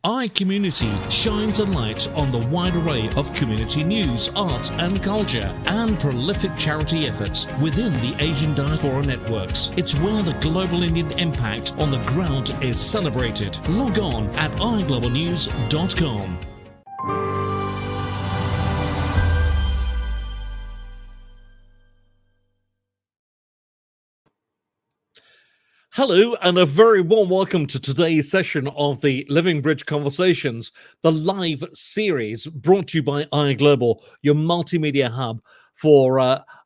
iCommunity shines a light on the wide array of community news, arts and culture, and prolific charity efforts within the Asian diaspora networks. It's where the global Indian impact on the ground is celebrated. Log on at iglobalnews.com. Hello, and a very warm welcome to today's session of the Living Bridge Conversations, the live series brought to you by iGlobal, your multimedia hub for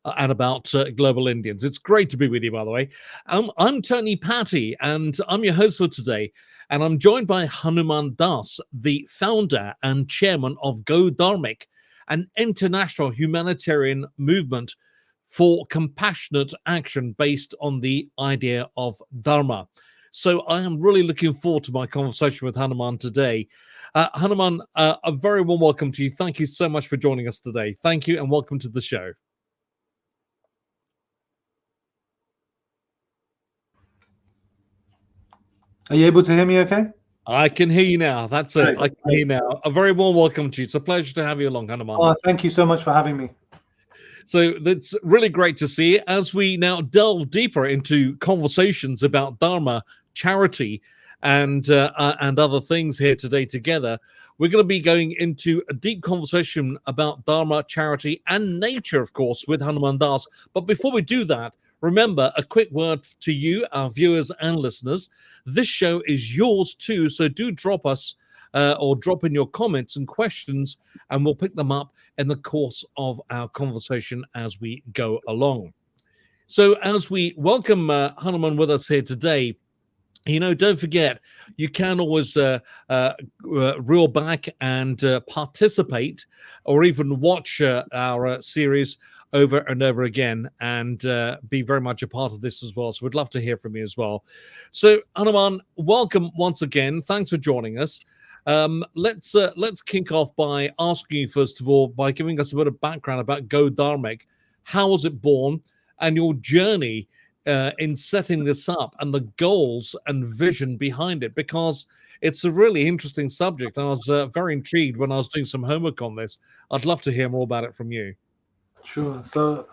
and about global Indians. It's great to be with you, by the way. I'm Tony Patty, and I'm your host for today. And I'm joined by Hanuman Dass, the founder and chairman of Go Dharmic, an international humanitarian movement for compassionate action based on the idea of Dharma. So I am really looking forward to my conversation with Hanuman today. Hanuman, a very warm welcome to you. Thank you so much for joining us today. Thank you and welcome to the show. Are you able to hear me okay? I can hear you now. That's it. I can hear you now. A very warm welcome to you. It's a pleasure to have you along, Hanuman. Oh, thank you so much for having me. So that's really great to see as we now delve deeper into conversations about Dharma, charity, and other things here today together. We're going to be going into a deep conversation about Dharma, charity, and nature, of course, with Hanuman Dass. But before we do that, remember a quick word to you, our viewers and listeners. This show is yours too, so do drop us or drop in your comments and questions, and we'll pick them up in the course of our conversation as we go along. So as we welcome Hanuman with us here today, you know, don't forget, you can always reel back and participate or even watch our series over and over again and be very much a part of this as well. So we'd love to hear from you as well. So Hanuman, welcome once again. Thanks for joining us. Let's kick off by asking you, first of all, by giving us a bit of background about Go Dharmic. How was it born, and your journey in setting this up, and the goals and vision behind it? Because it's a really interesting subject. I was very intrigued when I was doing some homework on this. I'd love to hear more about it from you. Sure. So,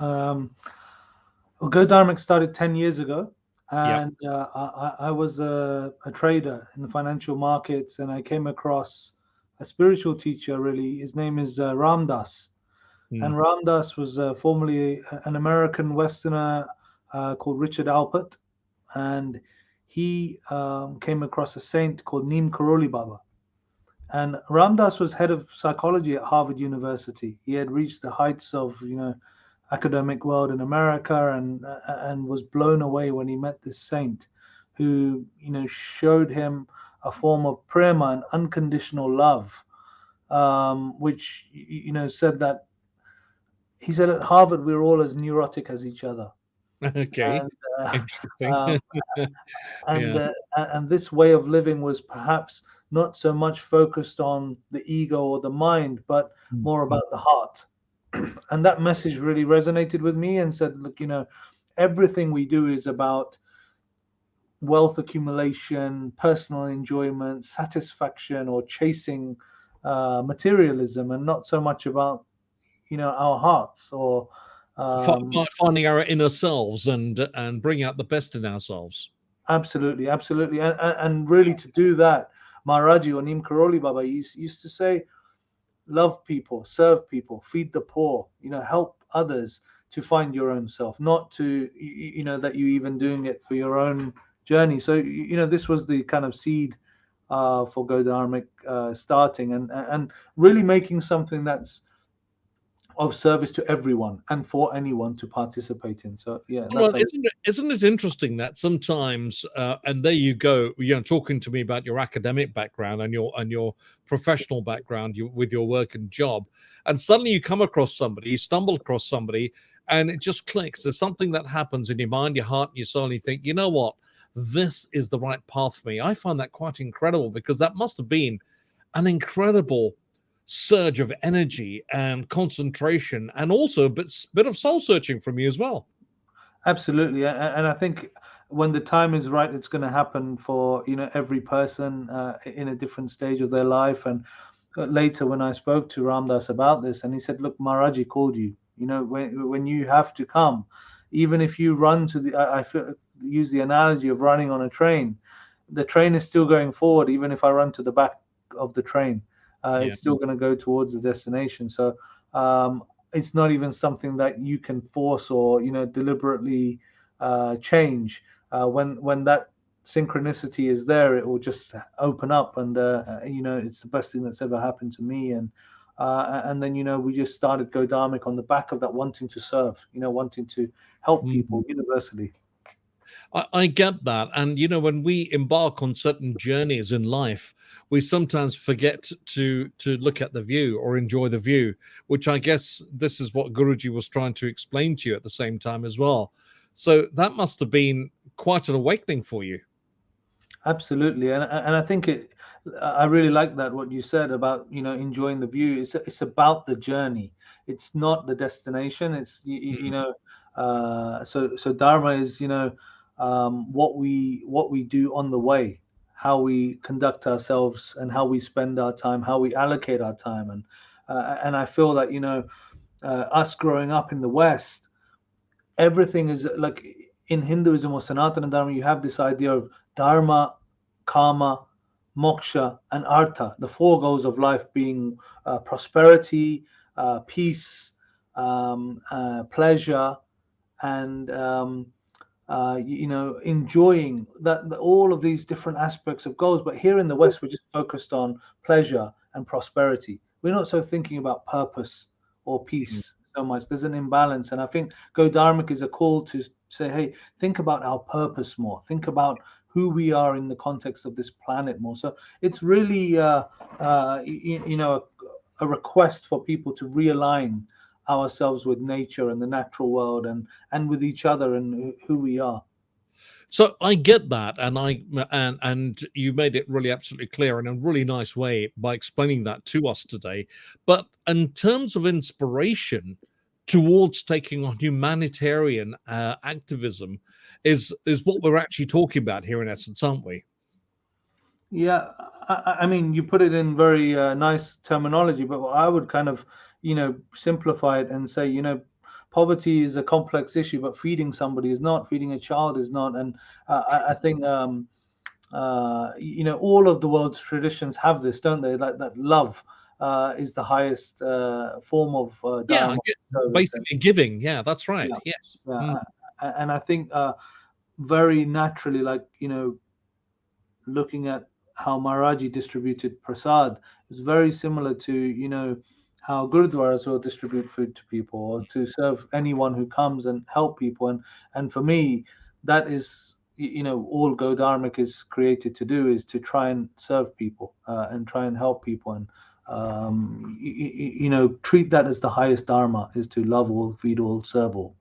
Go Dharmic started 10 years ago. And I was a trader in the financial markets, and I came across a spiritual teacher, really. His name is Ram Dass. And Ram Dass was formerly an American Westerner called Richard Alpert. And he came across a saint called Neem Karoli Baba. And Ram Dass was head of psychology at Harvard University. He had reached the heights of, academic world in America, and was blown away when he met this saint who, showed him a form of prema and unconditional love, which, said that, he said at Harvard, we're all as neurotic as each other. Okay. And, and this way of living was perhaps not so much focused on the ego or the mind, but more about the heart. And that message really resonated with me and said, look, everything we do is about wealth accumulation, personal enjoyment, satisfaction, or chasing materialism, and not so much about, our hearts or finding our inner selves and bring out the best in ourselves. Absolutely. And really to do that, Maharaji or Neem Karoli Baba used to say, love people, serve people, feed the poor, help others to find your own self, not to, that you even doing it for your own journey. So, this was the kind of seed for Go Dharmic starting and really making something that's of service to everyone and for anyone to participate in. So, yeah. Well, isn't it interesting that sometimes, and there you go, talking to me about your academic background and your professional background with your work and job, and suddenly you come across somebody, you stumble across somebody, and it just clicks. There's something that happens in your mind, your heart, and your soul, and you think, you know what, this is the right path for me. I find that quite incredible, because that must have been an incredible surge of energy and concentration, and also a bit of soul searching from you as well. Absolutely, and I think when the time is right, it's going to happen for every person in a different stage of their life. And later, when I spoke to Ram Dass about this, and he said, "Look, Maharaji called you. When you have to come, even if you run to the, use the analogy of running on a train. The train is still going forward, even if I run to the back of the train. Yeah. It's still going to go towards the destination. So." It's not even something that you can force or deliberately change. When that synchronicity is there, it will just open up, and it's the best thing that's ever happened to me. And then we just started Go Dharmic on the back of that, wanting to serve, wanting to help Mhm. people universally. I get that. And, when we embark on certain journeys in life, we sometimes forget to look at the view or enjoy the view, which I guess this is what Guruji was trying to explain to you at the same time as well. So that must have been quite an awakening for you. Absolutely, and I think I really like that what you said about enjoying the view. It's about the journey. It's not the destination. It's Mm. so Dharma is what we do on the way, how we conduct ourselves, and how we spend our time, how we allocate our time, and I feel that us growing up in the West, everything is like in Hinduism or Sanatana Dharma, you have this idea of dharma, karma, moksha, and artha, the four goals of life being prosperity, peace, pleasure, and enjoying all of these different aspects of goals. But here in the West, we're just focused on pleasure and prosperity. We're not so thinking about purpose or Mm. peace so much. There's an imbalance, and I think Go Dharmic is a call to say, hey, think about our purpose more. Think about who we are in the context of this planet more. So it's really, a request for people to realign ourselves with nature and the natural world, and with each other and who we are. So I get that, and you made it really absolutely clear in a really nice way by explaining that to us today. But in terms of inspiration towards taking on humanitarian activism, is what we're actually talking about here in essence, aren't we? Yeah, I mean, you put it in very nice terminology, but I would kind of, simplify it and say, poverty is a complex issue, but feeding somebody is not, feeding a child is not. And I think, all of the world's traditions have this, don't they? Like that love is the highest form of Yeah, dharma service. And basically giving. Yeah, that's right. yeah, Yes. yeah, Mm. and I think very naturally, like, looking at how Maharaji distributed prasad is very similar to how gurudwaras will distribute food to people or to serve anyone who comes and help people. And for me, that is all Go Dharmic is created to do, is to try and serve people and try and help people, and treat that as the highest dharma, is to love all, feed all, serve all.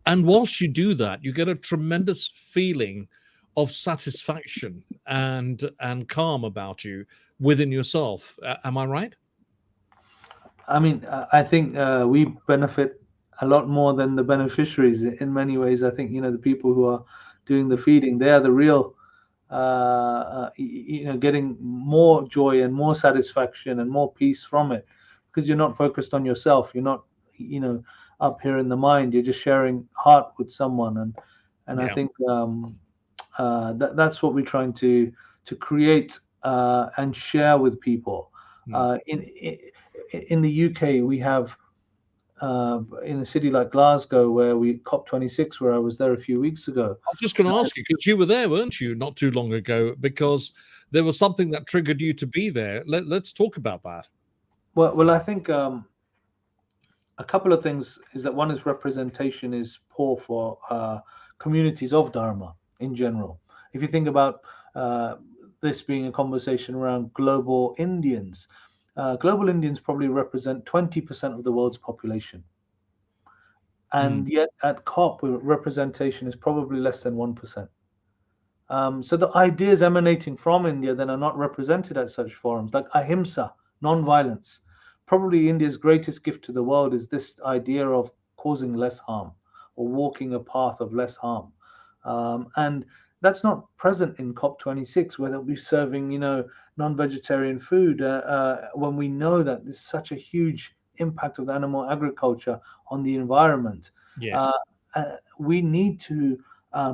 And whilst you do that, you get a tremendous feeling of satisfaction and calm about you within yourself. Am I right? I mean, I think we benefit a lot more than the beneficiaries in many ways. I think the people who are doing the feeding, they are the real, getting more joy and more satisfaction and more peace from it, because you're not focused on yourself. You're not, up here in the mind. You're just sharing heart with someone, and I Yeah. think that's what we're trying to create and share with people. Mm. In the UK, we have in a city like Glasgow, where we COP26, where I was there a few weeks ago. I was just going to ask you because you were there, weren't you, not too long ago? Because there was something that triggered you to be there. Let's talk about that. Well, I think a couple of things is that one is representation is poor for communities of Dharma in general. If you think about uh, this being a conversation around global Indians probably represent 20% of the world's population. Mm. And yet at COP, representation is probably less than 1%. So the ideas emanating from India then are not represented at such forums, like ahimsa, non-violence. Probably India's greatest gift to the world is this idea of causing less harm, or walking a path of less harm. And that's not present in COP26, where they'll be serving, non-vegetarian food, when we know that there's such a huge impact of animal agriculture on the environment. Yes. We need to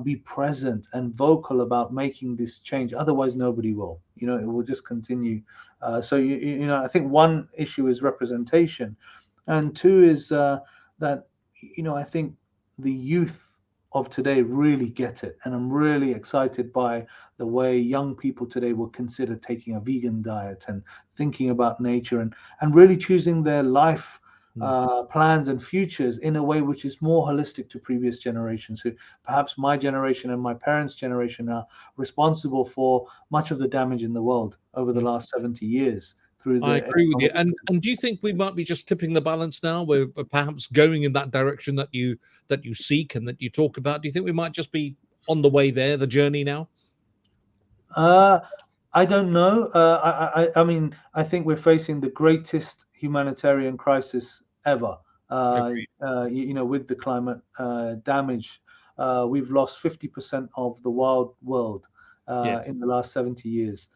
be present and vocal about making this change. Otherwise, nobody will. It will just continue. So I think one issue is representation, and two is that I think the youth of today really get it, and I'm really excited by the way young people today will consider taking a vegan diet and thinking about nature and really choosing their life plans and futures in a way which is more holistic to previous generations, who perhaps my generation and my parents' generation are responsible for much of the damage in the world over the last 70 years. I agree with you. And do you think we might be just tipping the balance now? We're perhaps going in that direction that you seek and that you talk about. Do you think we might just be on the way there, the journey now? I don't know. I mean, I think we're facing the greatest humanitarian crisis ever. With the climate damage, we've lost 50% of the wild world in the last 70 years.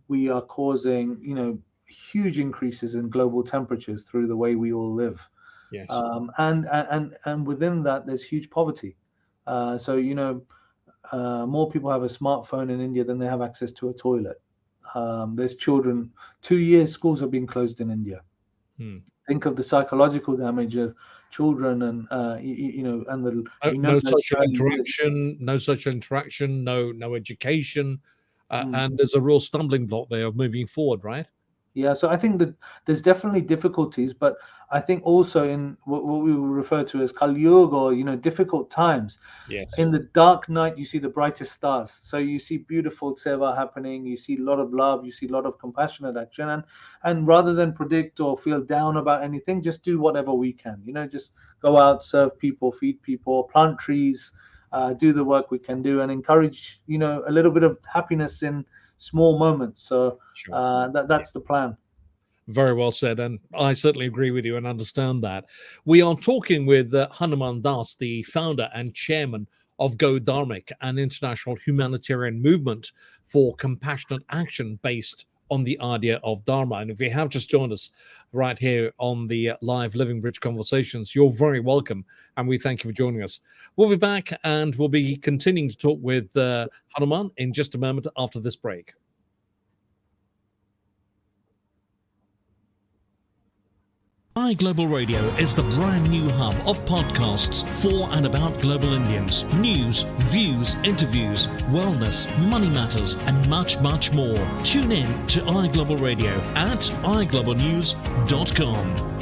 We are causing, huge increases in global temperatures through the way we all live. Yes. And within that, there's huge poverty. More people have a smartphone in India than they have access to a toilet. There's children. 2 years schools have been closed in India. Think of the psychological damage of children, and and the no social interaction, no education, and there's a real stumbling block there of moving forward, right? Yeah, so I think that there's definitely difficulties, but I think also in what we will refer to as Kali Yuga, or difficult times. Yes. In the dark night, you see the brightest stars. So you see beautiful seva happening. You see a lot of love. You see a lot of compassionate action, and rather than predict or feel down about anything, just do whatever we can. Just go out, serve people, feed people, plant trees, do the work we can do, and encourage a little bit of happiness in small moments. So that's the plan. Very well said, and I certainly agree with you and understand that. We are talking with Hanuman Dass, the founder and chairman of Go Dharmic, an international humanitarian movement for compassionate action based on the idea of Dharma. And if you have just joined us right here on the live Living Bridge Conversations, you're very welcome, and we thank you for joining us. We'll be back, and we'll be continuing to talk with Hanuman in just a moment after this break. iGlobal Radio is the brand new hub of podcasts for and about global Indians. News, views, interviews, wellness, money matters, and much, much more. Tune in to iGlobal Radio at iglobalnews.com.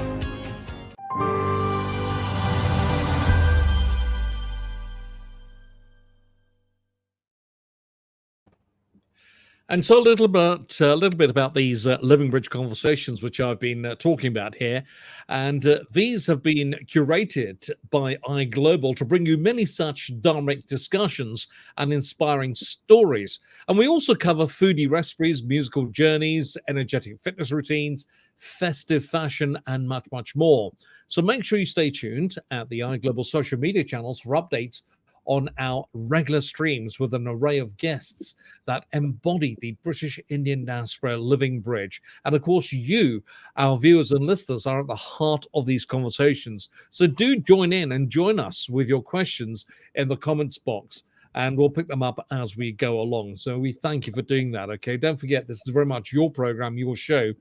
And so a little bit about these Living Bridge Conversations, which I've been talking about here. And these have been curated by iGlobal to bring you many such Dharmic discussions and inspiring stories. And we also cover foodie recipes, musical journeys, energetic fitness routines, festive fashion, and much, much more. So make sure you stay tuned at the iGlobal social media channels for updates on our regular streams with an array of guests that embody the British Indian diaspora living bridge. And of course, you, our viewers and listeners, are at the heart of these conversations. So do join in and join us with your questions in the comments box, and we'll pick them up as we go along. So we thank you for doing that, okay? Don't forget, this is very much your program, your show,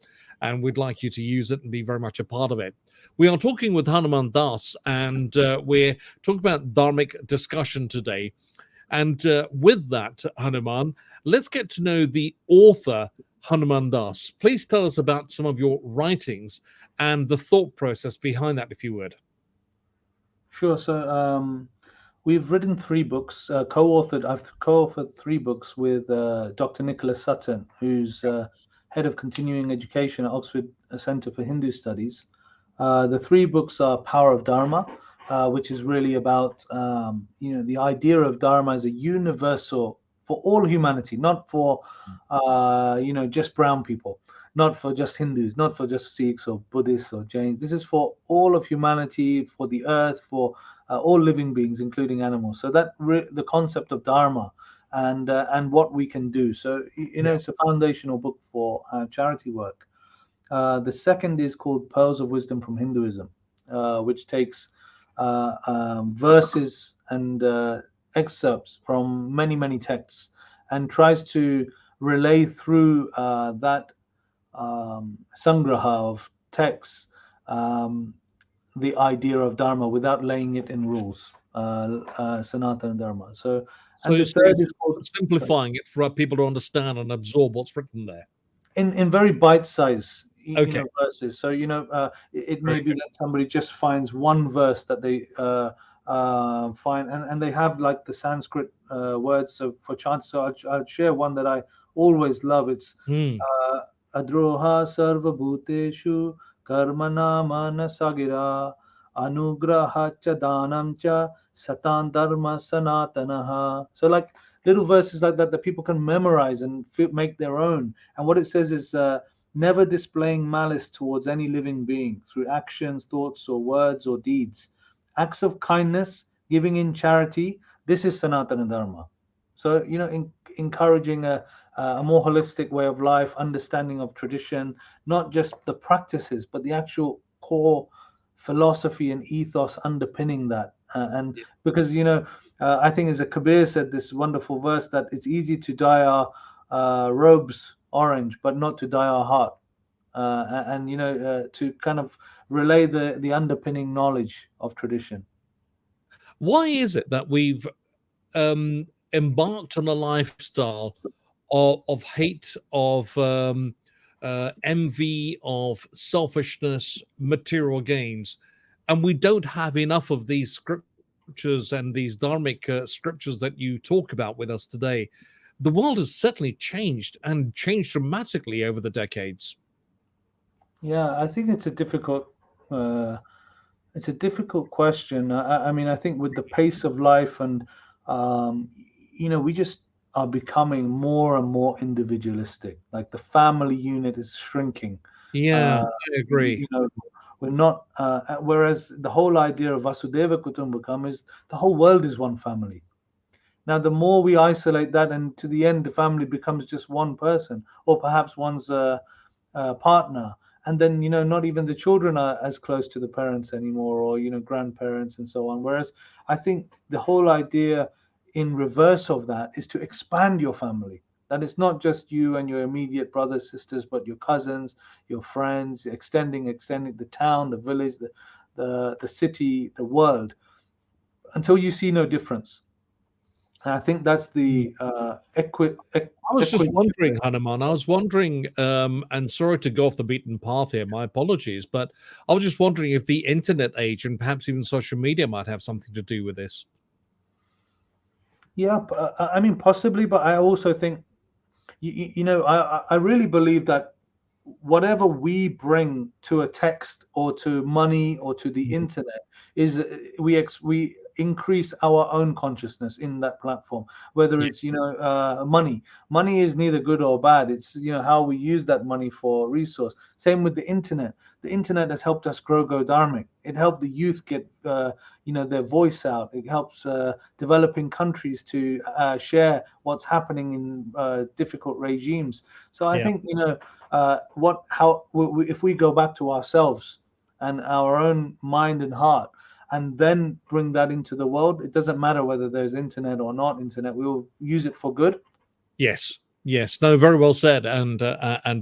and we'd like you to use it and be very much a part of it. We are talking with Hanuman Dass, and we're talking about Dharmic discussion today. And with that, Hanuman, let's get to know the author, Hanuman Dass. Please tell us about some of your writings and the thought process behind that, if you would. Sure. So we've written 3 books, I've co-authored 3 books with Dr. Nicholas Sutton, who's head of continuing education at Oxford Centre for Hindu Studies. The 3 books are Power of Dharma, which is really about the idea of Dharma as a universal for all humanity, not for just brown people. not for just Hindus, not for just Sikhs or Buddhists or Jains. This is for all of humanity, for the earth, for all living beings, including animals. So that the concept of Dharma and what we can do. So it's a foundational book for charity work. The second is called Pearls of Wisdom from Hinduism, which takes verses and excerpts from many texts and tries to relay through that sangraha of texts the idea of Dharma without laying it in rules, Sanatana Dharma. So the third is called simplifying it for people to understand and absorb what's written there. In very bite-sized verses. So it may be that somebody just finds one verse that they find, and they have like the Sanskrit words for chant. So I'll share one that I always love. It's Adroha Sarva Bhuteshu Karmana Manasagira Anugraha Cha Danam Cha Satan Dharma Sanatanaha. So like little verses like that people can memorize and make their own. And what it says is never displaying malice towards any living being through actions, thoughts, or words or deeds. Acts of kindness, giving in charity. This is Sanatana Dharma. So encouraging a more holistic way of life, understanding of tradition, not just the practices, but the actual core philosophy and ethos underpinning that. Because I think as a Kabir said this wonderful verse that it's easy to dye our robes orange, but not to dye our heart. To kind of relay the underpinning knowledge of tradition. Why is it that we've embarked on a lifestyle of hate, of envy, of selfishness, material gains, and we don't have enough of these scriptures and these dharmic scriptures that you talk about with us today? The world has certainly changed and changed dramatically over the decades. Yeah, I think it's a difficult question. I mean, I think with the pace of life and we just are becoming more and more individualistic. Like the family unit is shrinking. Yeah, I agree. We're not. Whereas the whole idea of Vasudeva Kutumbakam is the whole world is one family. Now, the more we isolate that, and to the end, the family becomes just one person, or perhaps one's partner, and then not even the children are as close to the parents anymore, or grandparents and so on. Whereas I think the whole idea in reverse of that is to expand your family. That it's not just you and your immediate brothers, sisters, but your cousins, your friends, extending the town, the village, the city, the world, until you see no difference. And I think that's the I was just wondering, Hanuman, and sorry to go off the beaten path here, my apologies, but I was just wondering if the internet age and perhaps even social media might have something to do with this. Yeah, I mean, possibly, but I also think, I really believe that whatever we bring to a text or to money or to the internet is we increase our own consciousness in that platform, whether it's money is neither good or bad. It's how we use that money for resource. Same with the internet has helped us grow Go Dharmic. It helped the youth get their voice out. It helps developing countries to share what's happening in difficult regimes. So I think if we go back to ourselves and our own mind and heart, and then bring that into the world, it doesn't matter whether there's internet or not internet. We will use it for good. Yes. No, very well said, and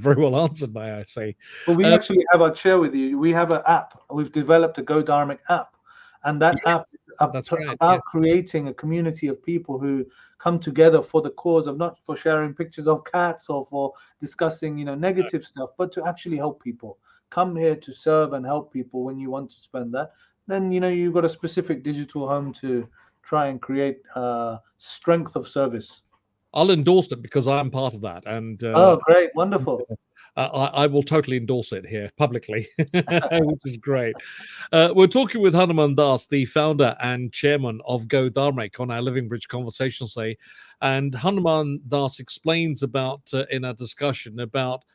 very well answered, may I say. But we actually have, I'll share with you, we have an app. We've developed a Go Dharmic app, and that app is about creating a community of people who come together for the cause of, not for sharing pictures of cats or for discussing negative stuff, but to actually help people. Come here to serve and help people. When you want to spend that, then you've got a specific digital home to try and create strength of service. I'll endorse it because I'm part of that. And oh, great, wonderful. I will totally endorse it here publicly, which is great. We're talking with Hanuman Das, the founder and chairman of Go Dharmic, on our Living Bridge Conversations today. And Hanuman Das explains about, in our discussion, about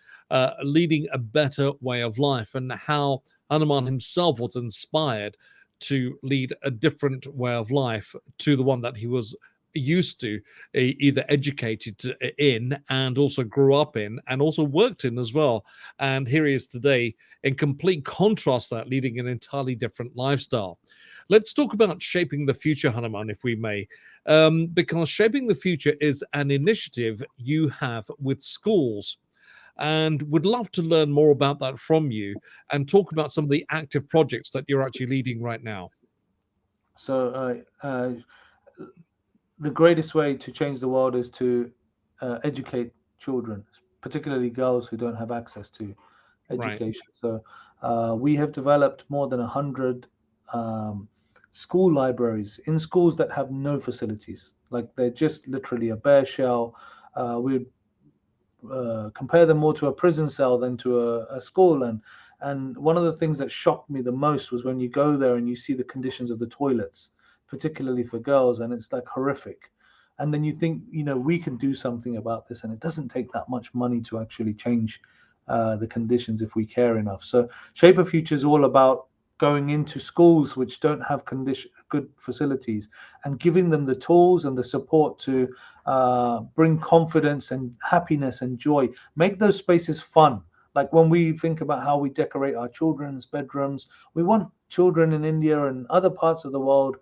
leading a better way of life, and how Hanuman himself was inspired to lead a different way of life to the one that he was used to, either educated in and also grew up in and also worked in as well. And here he is today, in complete contrast to that, leading an entirely different lifestyle. Let's talk about Shaping the Future, Hanuman, if we may, because Shaping the Future is an initiative you have with schools, and would love to learn more about that from you and talk about some of the active projects that you're actually leading right now. So the greatest way to change the world is to educate children, particularly girls who don't have access to education. Right. So we have developed more than 100 school libraries in schools that have no facilities. Like, they're just literally a bare shell. We compare them more to a prison cell than to a school. And one of the things that shocked me the most was when you go there and you see the conditions of the toilets, particularly for girls, and it's like horrific. And then you think, we can do something about this, and it doesn't take that much money to actually change the conditions if we care enough. So Shape a Future is all about going into schools which don't have good facilities and giving them the tools and the support to bring confidence and happiness and joy, make those spaces fun. Like, when we think about how we decorate our children's bedrooms, we want children in India and other parts of the world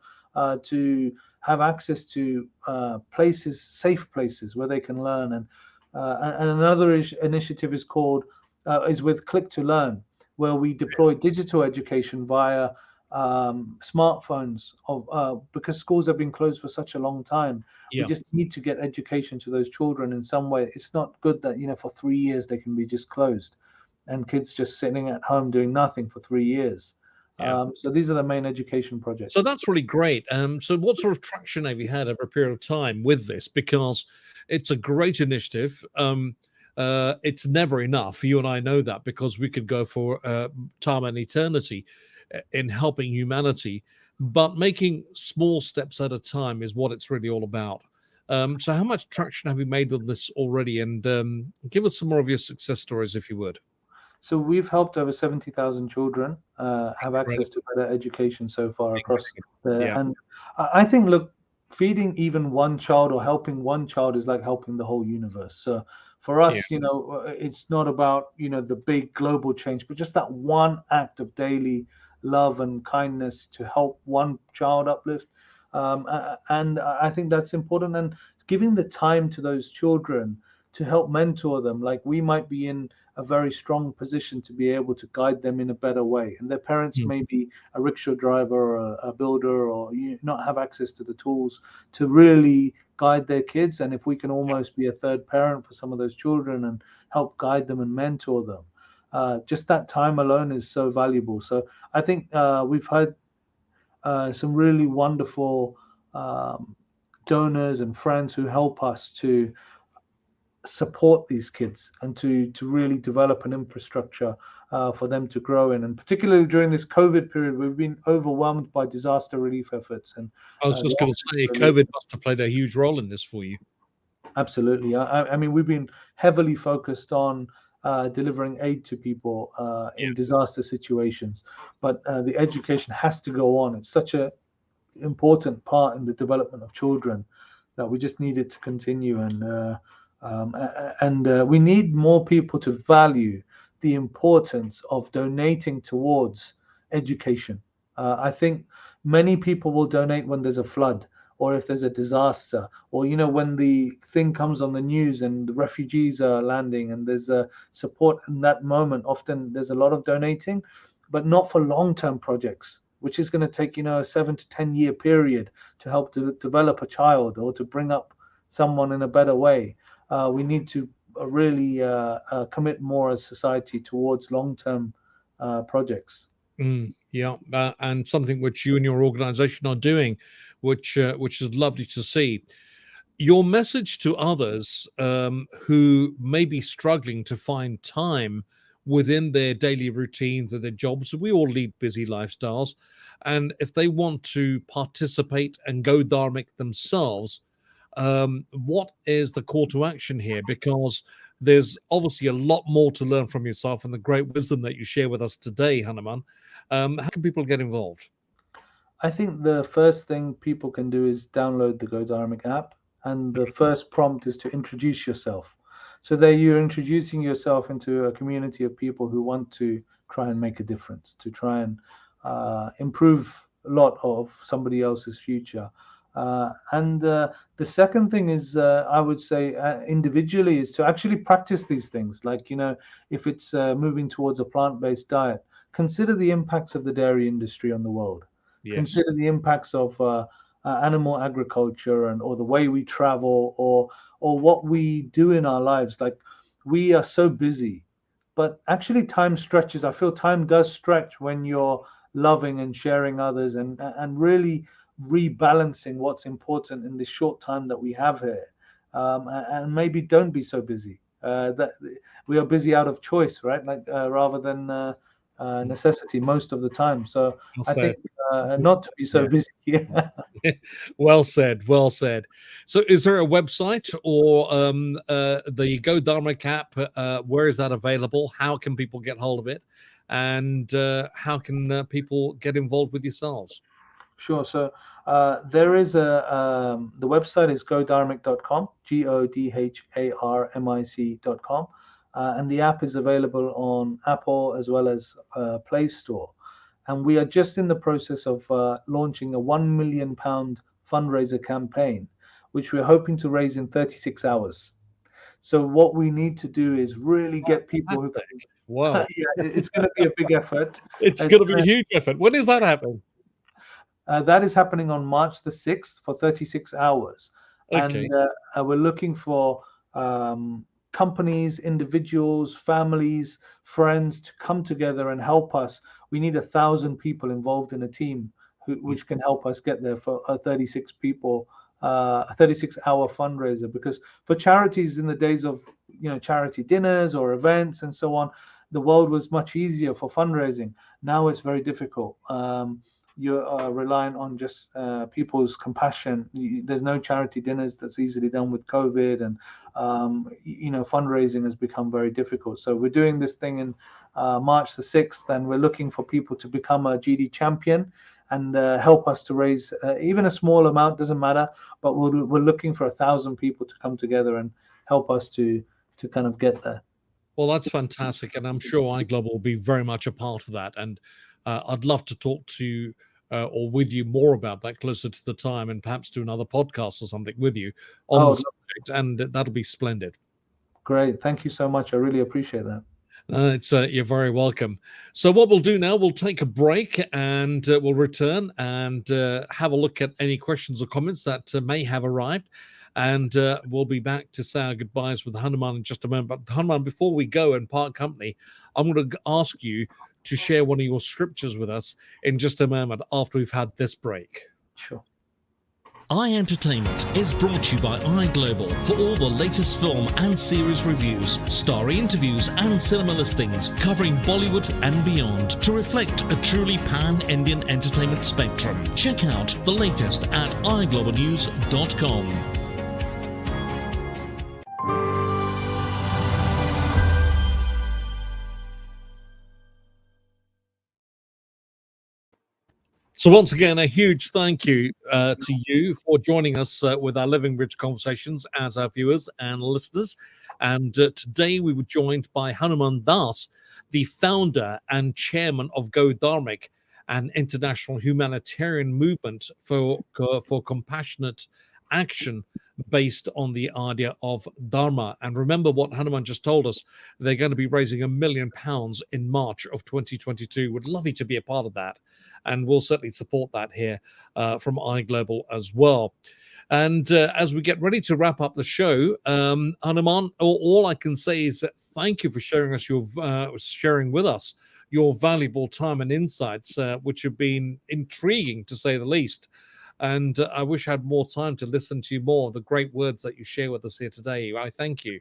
to have access to places, safe places where they can learn. And another initiative is with Click to Learn, where we deploy digital education via smartphones because schools have been closed for such a long time. We just need to get education to those children in some way. It's not good that for 3 years they can be just closed and kids just sitting at home doing nothing for 3 years. So these are the main education projects. So that's really great. So what sort of traction have you had over a period of time with this? Because it's a great initiative. It's never enough. You and I know that, because we could go for time and eternity in helping humanity, but making small steps at a time is what it's really all about. So how much traction have you made on this already? And give us some more of your success stories, if you would. So we've helped over 70,000 children have access to better education so far across there. And I think, look, feeding even one child or helping one child is like helping the whole universe. So for us, it's not about, the big global change, but just that one act of daily love and kindness to help one child uplift. And I think that's important. And giving the time to those children to help mentor them. Like, we might be in a very strong position to be able to guide them in a better way. And their parents may be a rickshaw driver or a builder, or not have access to the tools to really guide their kids. And if we can almost be a third parent for some of those children and help guide them and mentor them, just that time alone is so valuable. So I think we've had some really wonderful donors and friends who help us to support these kids and to really develop an infrastructure for them to grow in. And particularly during this COVID period, we've been overwhelmed by disaster relief efforts. And I was just going to say, COVID must have played a huge role in this for you. Absolutely. I mean, we've been heavily focused on delivering aid to people in disaster situations, but the education has to go on. It's such an important part in the development of children that we just need it to continue. And we need more people to value the importance of donating towards education. I think many people will donate when there's a flood, or if there's a disaster, or when the thing comes on the news and the refugees are landing and there's a support in that moment. Often there's a lot of donating, but not for long-term projects, which is going to take a 7 to 10 year period to help to develop a child or to bring up someone in a better way. We need to really commit more as society towards long-term projects. And something which you and your organization are doing, which is lovely to see. Your message to others who may be struggling to find time within their daily routines and their jobs. We all lead busy lifestyles. And if they want to participate and go Dharmic themselves, what is the call to action here? Because there's obviously a lot more to learn from yourself and the great wisdom that you share with us today, Hanuman. How can people get involved? I think the first thing people can do is download the Go Dharmic app. And the first prompt is to introduce yourself. So there you're introducing yourself into a community of people who want to try and make a difference, to try and improve a lot of somebody else's future. And the second thing is, I would say, individually, is to actually practice these things. Like, if it's moving towards a plant-based diet, consider the impacts of the dairy industry on the world. Yes. Consider the impacts of animal agriculture or the way we travel or what we do in our lives. Like, we are so busy, but actually time stretches. I feel time does stretch when you're loving and sharing others and really rebalancing what's important in the short time that we have here. And maybe don't be so busy. That we are busy out of choice, right? Like rather than necessity most of the time. So I think not to be so busy. Yeah. Well said. Well said. So is there a website or the Go Dharmic app? Where is that available? How can people get hold of it? And how can people get involved with yourselves? Sure. So there is the website is godharmic.com, godharmic.com. And the app is available on Apple as well as Play Store. And we are just in the process of launching a £1 million fundraiser campaign, which we're hoping to raise in 36 hours. So what we need to do is really get people who can... Wow. Yeah, it's going to be a big effort. It's going to be a huge effort. When is that happening? That is happening on March the 6th for 36 hours. Okay. And we're looking for companies, individuals, families, friends to come together and help us. We need 1,000 people involved in a team which can help us get there for a 36-hour fundraiser. Because for charities in the days of charity dinners or events and so on, the world was much easier for fundraising. Now it's very difficult. You're reliant on just people's compassion. There's no charity dinners that's easily done with COVID, and fundraising has become very difficult. So we're doing this thing in March the 6th, and we're looking for people to become a GD champion and help us to raise even a small amount, doesn't matter, but we're looking for 1,000 people to come together and help us to kind of get there. Well, that's fantastic, and I'm sure iGlobal will be very much a part of that. And I'd love to talk to or with you more about that closer to the time, and perhaps do another podcast or something with you on the subject, and that'll be splendid. Great. Thank you so much. I really appreciate that. You're very welcome. So what we'll do now, we'll take a break and we'll return and have a look at any questions or comments that may have arrived. And we'll be back to say our goodbyes with Hanuman in just a moment. But Hanuman, before we go and part company, I'm going to ask you to share one of your scriptures with us in just a moment after we've had this break. Sure. iEntertainment is brought to you by iGlobal for all the latest film and series reviews, story interviews and cinema listings covering Bollywood and beyond to reflect a truly pan-Indian entertainment spectrum. Check out the latest at iglobalnews.com. So once again, a huge thank you to you for joining us with our Living Bridge Conversations as our viewers and listeners. And today we were joined by Hanuman Dass, the founder and chairman of Go Dharmic, an international humanitarian movement for compassionate action based on the idea of Dharma. And remember what Hanuman just told us, they're going to be raising £1 million in March of 2022. Would love you to be a part of that. And we'll certainly support that here from iGlobal as well. And as we get ready to wrap up the show, Hanuman, all I can say is thank you for sharing with us your valuable time and insights, which have been intriguing to say the least. And I wish I had more time to listen to you more, the great words that you share with us here today. I thank you.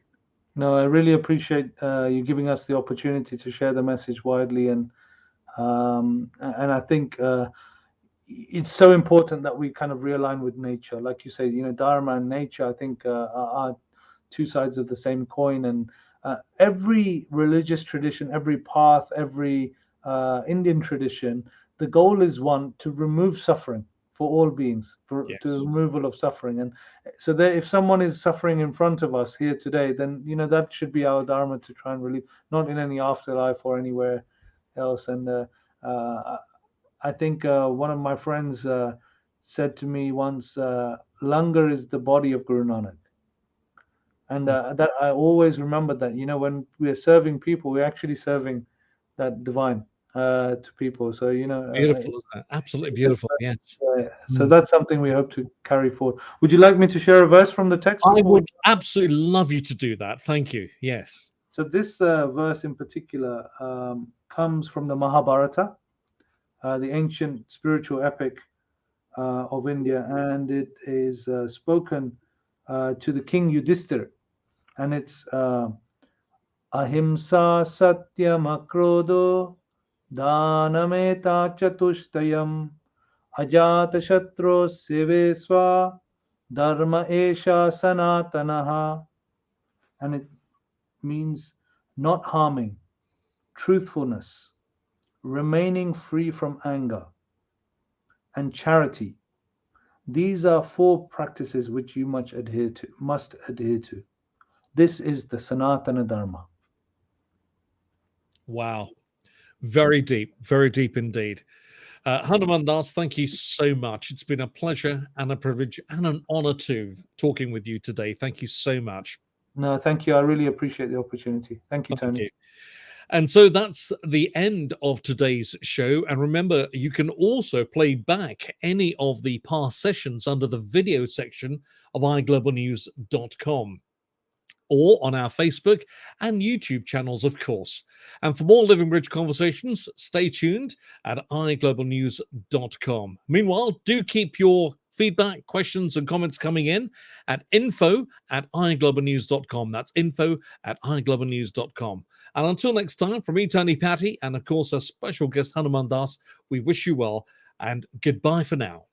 No, I really appreciate you giving us the opportunity to share the message widely, and I think it's so important that we kind of realign with nature. Like you say, Dharma and nature, I think, are two sides of the same coin. And every religious tradition, every path, every Indian tradition, the goal is one, to remove suffering for all beings, to removal of suffering. And so that if someone is suffering in front of us here today, then that should be our dharma, to try and relieve, not in any afterlife or anywhere else. And I think one of my friends said to me once, langar is the body of Guru Nanak. And that I always remember that, when we are serving people, we're actually serving that divine to people. So, beautiful, isn't it? Absolutely beautiful. Yes. So that's something we hope to carry forward. Would you like me to share a verse from the text? I would absolutely love you to do that. Thank you. Yes. So this verse in particular comes from the Mahabharata, the ancient spiritual epic of India, and it is spoken to the king Yudhishthira, and it's ahimsa satyam akrodo danameta chatushtayam ajata shatro sivesva dharma esha sanatanaha. And it means not harming, truthfulness, remaining free from anger, and charity. These are 4 practices which you must adhere to. This is the Sanatana Dharma. Wow. Very deep indeed. Hanuman Das, thank you so much. It's been a pleasure and a privilege and an honor too, talking with you today. Thank you so much. No, thank you. I really appreciate the opportunity. Thank you, Tony. Thank you. And so that's the end of today's show. And remember, you can also play back any of the past sessions under the video section of iGlobalnews.com, or on our Facebook and YouTube channels, of course. And for more Living Bridge conversations, stay tuned at iGlobalnews.com. Meanwhile, do keep your feedback, questions, and comments coming in at info@iGlobalnews.com. That's info@iGlobalnews.com. And until next time, from me, Tony Patty, and of course, our special guest, Hanuman Das, we wish you well, and goodbye for now.